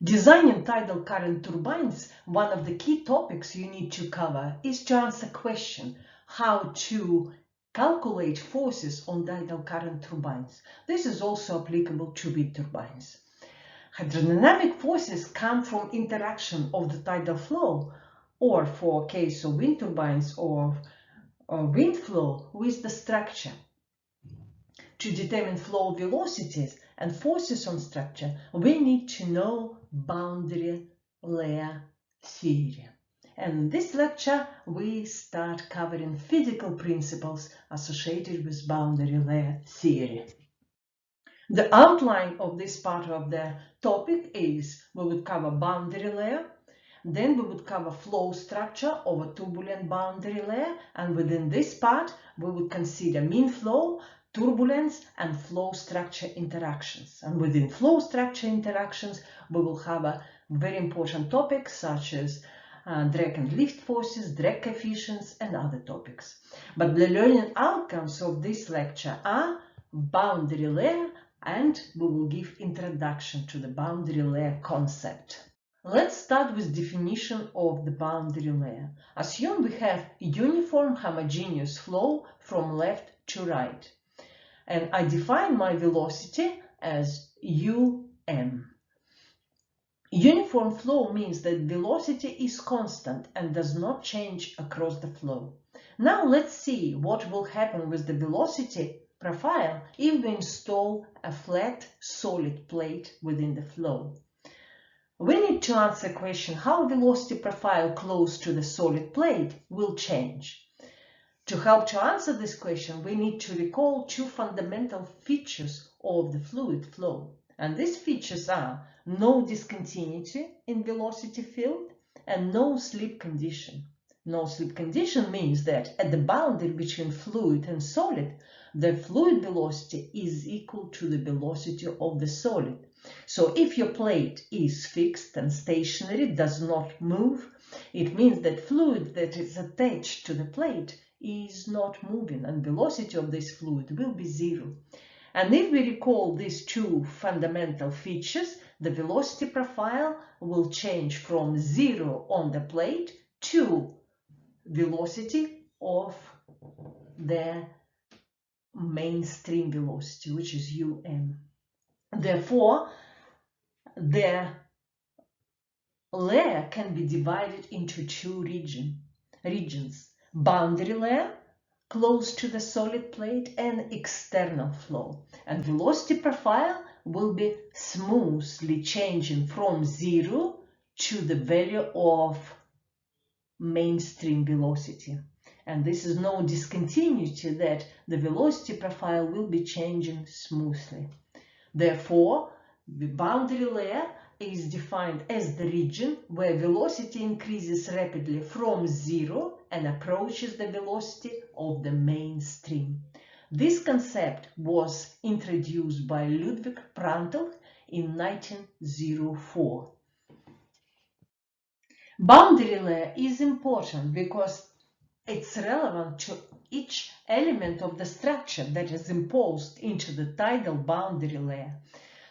Designing tidal current turbines, one of the key topics you need to cover is to answer question how to calculate forces on tidal current turbines. This is also applicable to wind turbines. Hydrodynamic forces come from interaction of the tidal flow, or for case of wind turbines or wind flow, with the structure. To determine flow velocities and forces on structure, we need to know boundary layer theory. And in this lecture, we start covering physical principles associated with boundary layer theory. The outline of this part of the topic is we would cover boundary layer, then we would cover flow structure of a turbulent boundary layer, and within this part, we would consider mean flow, turbulence, and flow structure interactions. And within flow structure interactions, we will have a very important topics such as drag and lift forces, drag coefficients, and other topics. But the learning outcomes of this lecture are boundary layer, and we will give introduction to the boundary layer concept. Let's start with definition of the boundary layer. Assume we have uniform homogeneous flow from left to right. And I define my velocity as um. Uniform flow means that velocity is constant and does not change across the flow. Now let's see what will happen with the velocity profile if we install a flat solid plate within the flow. We need to answer the question how velocity profile close to the solid plate will change. To help to answer this question, we need to recall two fundamental features of the fluid flow. And these features are no discontinuity in velocity field and no slip condition. No slip condition means that at the boundary between fluid and solid, the fluid velocity is equal to the velocity of the solid. So if your plate is fixed and stationary, does not move, it means that fluid that is attached to the plate is not moving and velocity of this fluid will be zero. And if we recall these two fundamental features, the velocity profile will change from zero on the plate to velocity of the mainstream velocity, which is um. Therefore, the layer can be divided into two regions. Boundary layer, close to the solid plate, and external flow. And velocity profile will be smoothly changing from zero to the value of mainstream velocity. And this is no discontinuity, that the velocity profile will be changing smoothly. Therefore, the boundary layer is defined as the region where velocity increases rapidly from zero and approaches the velocity of the mainstream. This concept was introduced by Ludwig Prandtl in 1904. Boundary layer is important because it's relevant to each element of the structure that is imposed into the tidal boundary layer,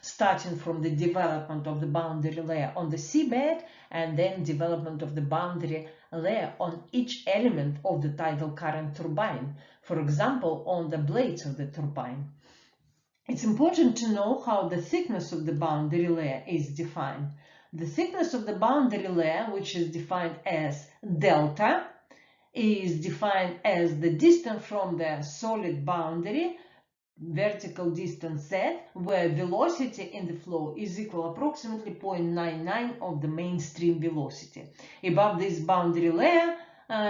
starting from the development of the boundary layer on the seabed and then development of the boundary layer on each element of the tidal current turbine, for example, on the blades of the turbine. It's important to know how the thickness of the boundary layer is defined. The thickness of the boundary layer, which is defined as delta, is defined as the distance from the solid boundary, vertical distance z, where velocity in the flow is equal approximately 0.99 of the mainstream velocity. Above this boundary layer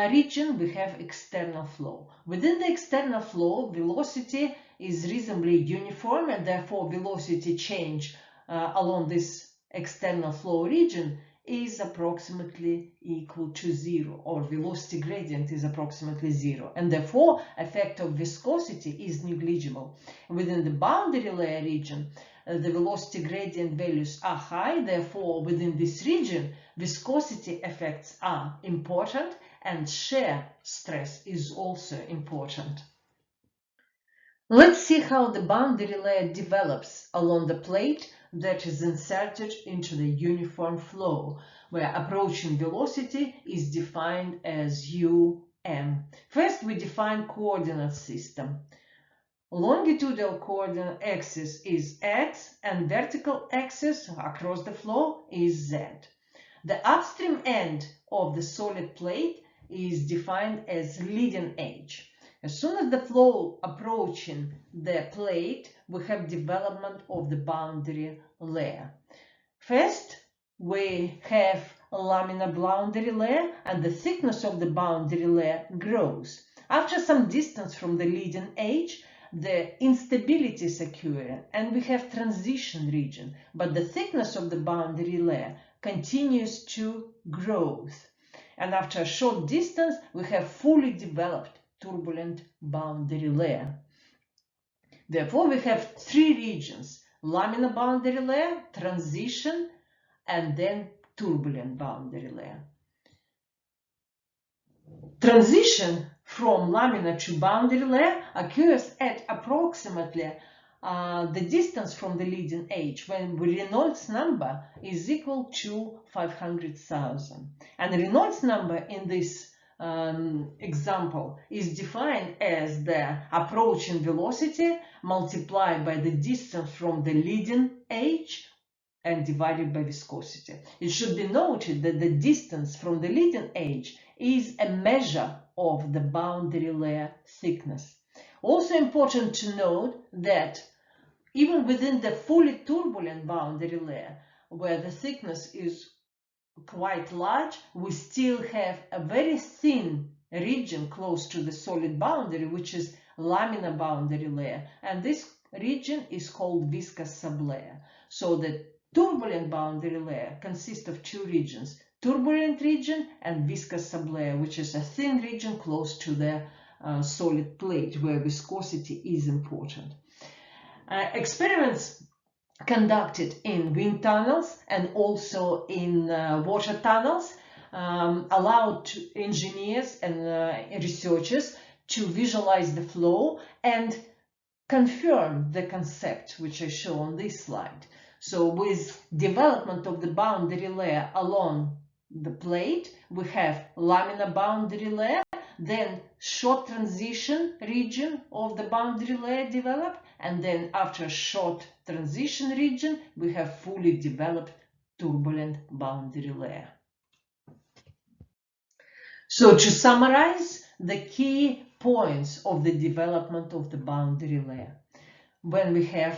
region, we have external flow. Within the external flow, velocity is reasonably uniform, and therefore velocity change along this external flow region is approximately equal to zero, or velocity gradient is approximately zero, and therefore effect of viscosity is negligible. Within the boundary layer region, the velocity gradient values are high, therefore within this region viscosity effects are important and shear stress is also important. Let's see how the boundary layer develops along the plate that is inserted into the uniform flow, where approaching velocity is defined as UM. First, we define coordinate system. Longitudinal coordinate axis is X and vertical axis across the flow is Z. The upstream end of the solid plate is defined as leading edge. As soon as the flow approaching the plate, we have development of the boundary layer. First, we have a laminar boundary layer, and the thickness of the boundary layer grows. After some distance from the leading edge, the instability is occurring, and we have transition region, but the thickness of the boundary layer continues to grow. And after a short distance, we have fully developed turbulent boundary layer. Therefore, we have three regions: laminar boundary layer, transition, and then turbulent boundary layer. Transition from laminar to boundary layer occurs at approximately the distance from the leading edge, when Reynolds number is equal to 500,000. And Reynolds number in this example is defined as the approaching velocity multiplied by the distance from the leading edge and divided by viscosity. It should be noted that the distance from the leading edge is a measure of the boundary layer thickness. Also important to note that even within the fully turbulent boundary layer, where the thickness is quite large, we still have a very thin region close to the solid boundary, which is laminar boundary layer, and this region is called viscous sublayer. So the turbulent boundary layer consists of two regions: turbulent region and viscous sublayer, which is a thin region close to the solid plate, where viscosity is important. Experiments conducted in wind tunnels and also in water tunnels allowed engineers and researchers to visualize the flow and confirm the concept which I show on this slide. So with development of the boundary layer along the plate, we have laminar boundary layer, then short transition region of the boundary layer developed, and then after a short transition region, we have fully developed turbulent boundary layer. So to summarize the key points of the development of the boundary layer: when we have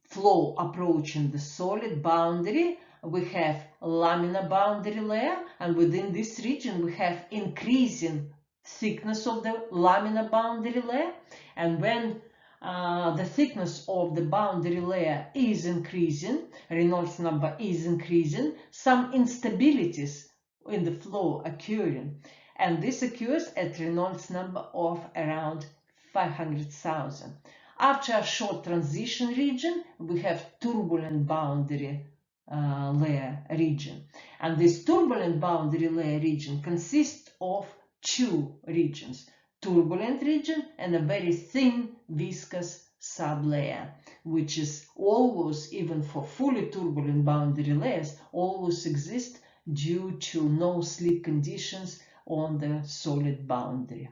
flow approaching the solid boundary, we have laminar boundary layer, and within this region we have increasing thickness of the laminar boundary layer. And when the thickness of the boundary layer is increasing, Reynolds number is increasing, some instabilities in the flow occurring, and this occurs at Reynolds number of around 500,000. After a short transition region, we have turbulent boundary layer region, and this turbulent boundary layer region consists of two regions: turbulent region and a very thin viscous sublayer, which is always, even for fully turbulent boundary layers, always exist due to no slip conditions on the solid boundary.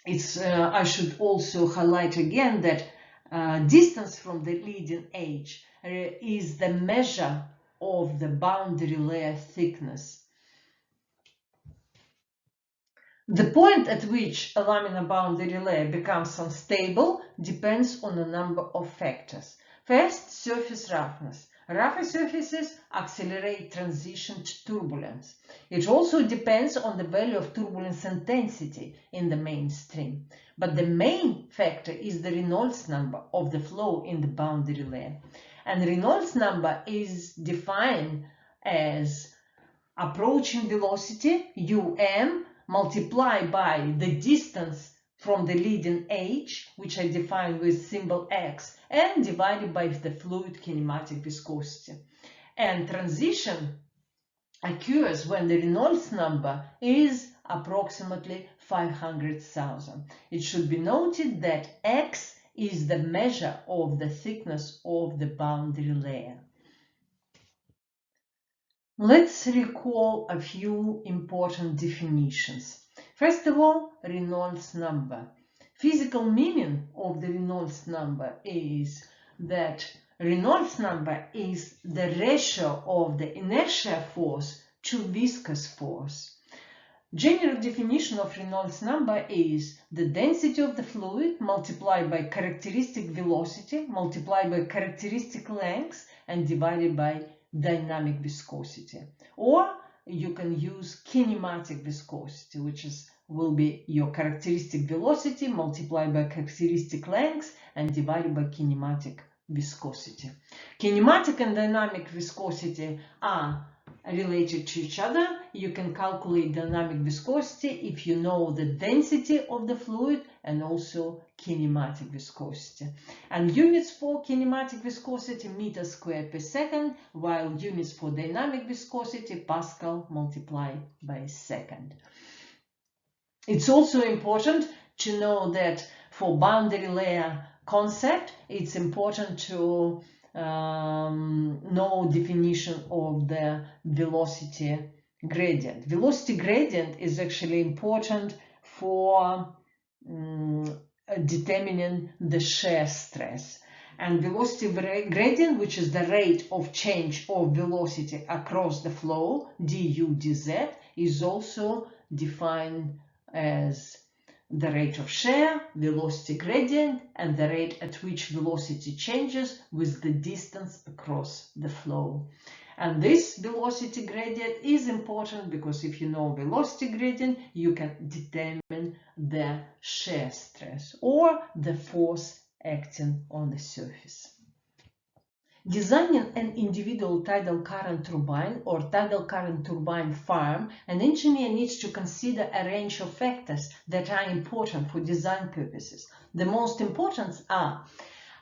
I should also highlight again that distance from the leading edge is the measure of the boundary layer thickness. The point at which a laminar boundary layer becomes unstable depends on a number of factors. First, surface roughness. Rougher surfaces accelerate transition to turbulence. It also depends on the value of turbulence intensity in the mainstream. But the main factor is the Reynolds number of the flow in the boundary layer. And Reynolds number is defined as approaching velocity, UM, multiplied by the distance from the leading edge, which I define with symbol X, and divided by the fluid kinematic viscosity. And transition occurs when the Reynolds number is approximately 500,000. It should be noted that X is the measure of the thickness of the boundary layer. Let's recall a few important definitions. First of all, Reynolds number. Physical meaning of the Reynolds number is that Reynolds number is the ratio of the inertia force to viscous force. General definition of Reynolds number is the density of the fluid multiplied by characteristic velocity multiplied by characteristic length and divided by dynamic viscosity. Or you can use kinematic viscosity, which will be your characteristic velocity multiplied by characteristic length and divided by kinematic viscosity. Kinematic and dynamic viscosity are related to each other. You can calculate dynamic viscosity if you know the density of the fluid and also kinematic viscosity. And units for kinematic viscosity meters squared per second, while units for dynamic viscosity Pascal multiplied by second. It's also important to know that for boundary layer concept, it's important to know definition of the velocity gradient. Velocity gradient is actually important for determining the shear stress. And velocity gradient, which is the rate of change of velocity across the flow, du dz, is also defined as the rate of shear, velocity gradient, and the rate at which velocity changes with the distance across the flow. And this velocity gradient is important because if you know velocity gradient, you can determine the shear stress or the force acting on the surface. Designing an individual tidal current turbine or tidal current turbine farm, an engineer needs to consider a range of factors that are important for design purposes. The most important are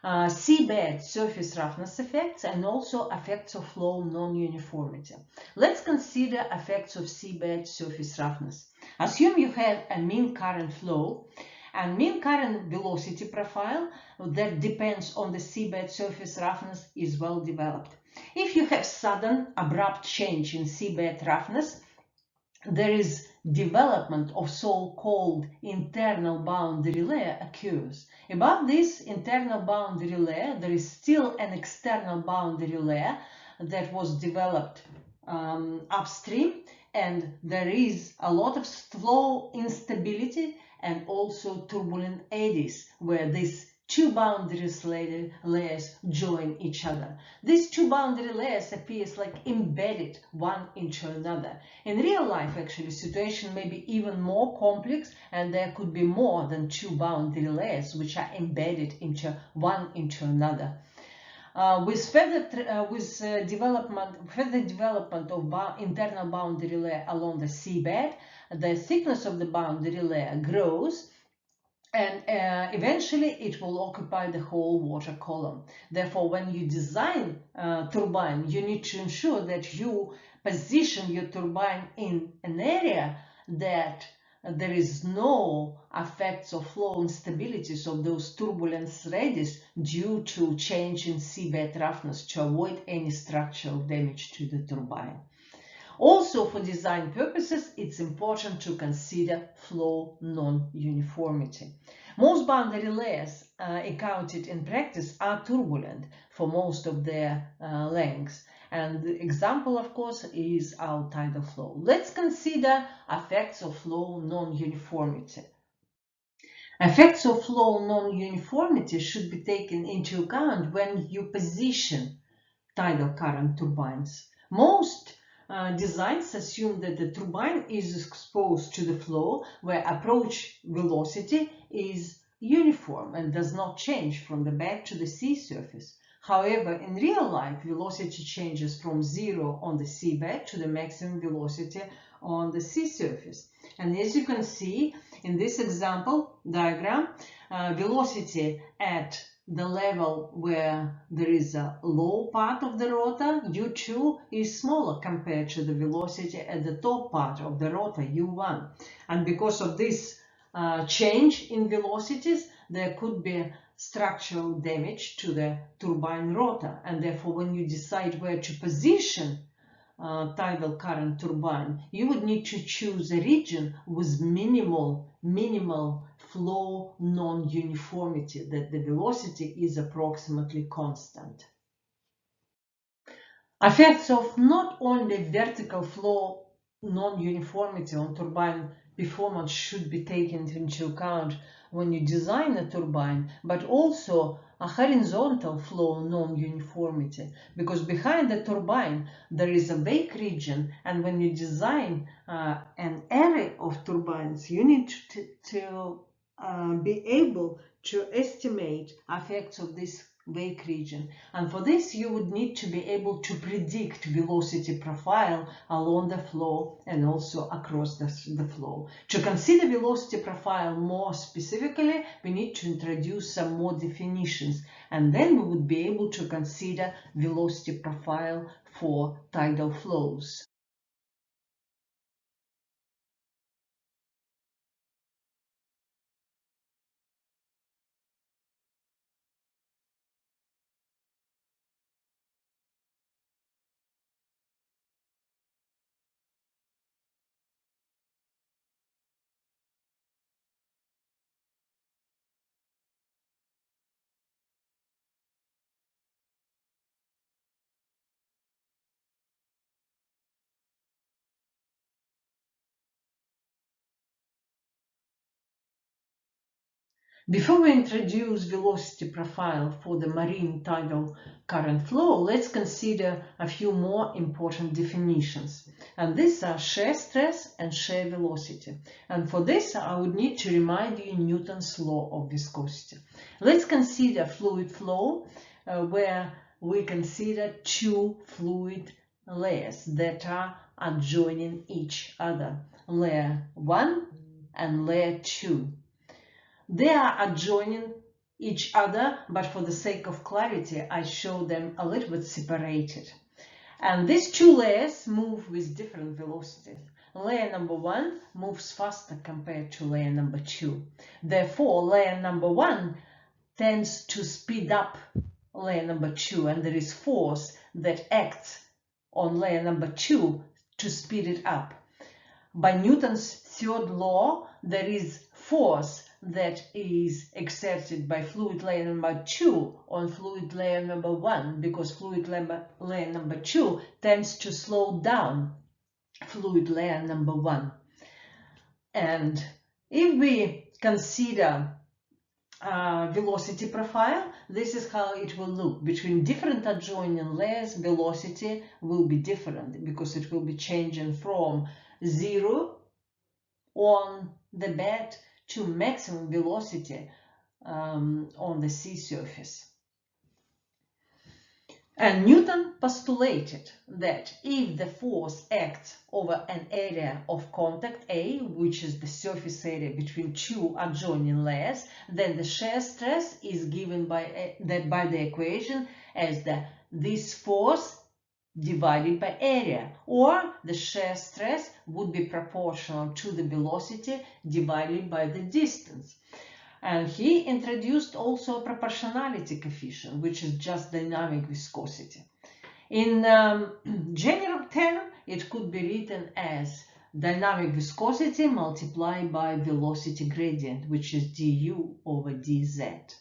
seabed surface roughness effects and also effects of flow non-uniformity. Let's consider effects of seabed surface roughness. Assume you have a mean current flow and mean current velocity profile that depends on the seabed surface roughness is well developed. If you have sudden abrupt change in seabed roughness, there is development of so-called internal boundary layer occurs. Above this internal boundary layer, there is still an external boundary layer that was developed upstream, and there is a lot of flow instability and also turbulent eddies where these two boundary layers join each other. These two boundary layers appears like embedded one into another. In real life, actually, situation may be even more complex, and there could be more than two boundary layers which are embedded into one into another. With further development of internal boundary layer along the seabed, the thickness of the boundary layer grows, and eventually it will occupy the whole water column. Therefore, when you design a turbine, you need to ensure that you position your turbine in an area that there is no effects of flow instabilities of those turbulence radius due to change in seabed roughness to avoid any structural damage to the turbine. Also, for design purposes, it's important to consider flow non-uniformity. Most boundary layers encountered in practice are turbulent for most of their lengths. And the example, of course, is our tidal flow. Let's consider effects of flow non-uniformity. Effects of flow non-uniformity should be taken into account when you position tidal current turbines. Most designs assume that the turbine is exposed to the flow where approach velocity is uniform and does not change from the bed to the sea surface. However, in real life, velocity changes from zero on the seabed to the maximum velocity on the sea surface. And as you can see in this example diagram, velocity at the level where there is a low part of the rotor, U2, is smaller compared to the velocity at the top part of the rotor, U1. And because of this change in velocities, there could be structural damage to the turbine rotor, and therefore when you decide where to position tidal current turbine, you would need to choose a region with minimal flow non-uniformity, that the velocity is approximately constant. Effects of not only vertical flow non-uniformity on turbine performance should be taken into account when you design a turbine, but also a horizontal flow non-uniformity, because behind the turbine there is a wake region, and when you design an array of turbines, you need to be able to estimate effects of this wake region, and for this you would need to be able to predict velocity profile along the flow and also across the flow. To consider velocity profile more specifically, we need to introduce some more definitions, and then we would be able to consider velocity profile for tidal flows. Before we introduce velocity profile for the marine tidal current flow, let's consider a few more important definitions. And these are shear stress and shear velocity. And for this, I would need to remind you Newton's law of viscosity. Let's consider fluid flow, where we consider two fluid layers that are adjoining each other, layer 1 and layer 2. They are adjoining each other, but for the sake of clarity, I show them a little bit separated. And these two layers move with different velocities. Layer number 1 moves faster compared to layer number 2. Therefore, layer number 1 tends to speed up layer number 2, and there is force that acts on layer number 2 to speed it up. By Newton's third law, there is force that is exerted by fluid layer number 2 on fluid layer number 1, because fluid layer number 2 tends to slow down fluid layer number 1. And if we consider velocity profile, this is how it will look. Between different adjoining layers, velocity will be different, because it will be changing from 0 on the bed to maximum velocity on the sea surface. And Newton postulated that if the force acts over an area of contact A, which is the surface area between two adjoining layers, then the shear stress is given by the equation as this force divided by area, or the shear stress would be proportional to the velocity divided by the distance. And he introduced also a proportionality coefficient, which is just dynamic viscosity. In general term, it could be written as dynamic viscosity multiplied by velocity gradient, which is du over dz.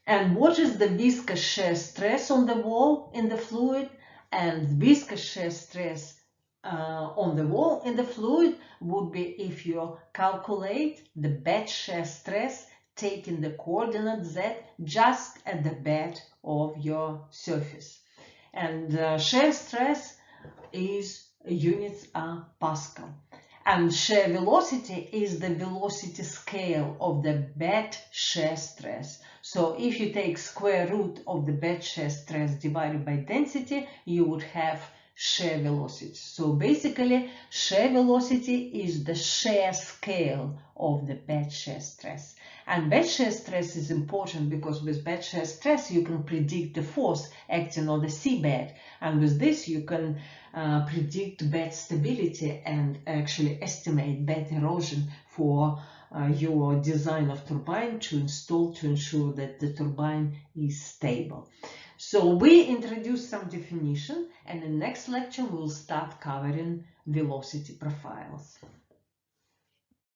And what is the viscous shear stress on the wall in the fluid? And viscous shear stress on the wall in the fluid would be if you calculate the bed shear stress taking the coordinate z just at the bed of your surface. And shear stress units are Pascal. And shear velocity is the velocity scale of the bed shear stress. So if you take square root of the bed shear stress divided by density, you would have shear velocity. So basically, shear velocity is the shear scale of the bed shear stress. And bed shear stress is important because with bed shear stress, you can predict the force acting on the seabed. And with this, you can predict bed stability and actually estimate bed erosion for your design of turbine to install to ensure that the turbine is stable. So we introduced some definition, and in the next lecture we'll start covering velocity profiles.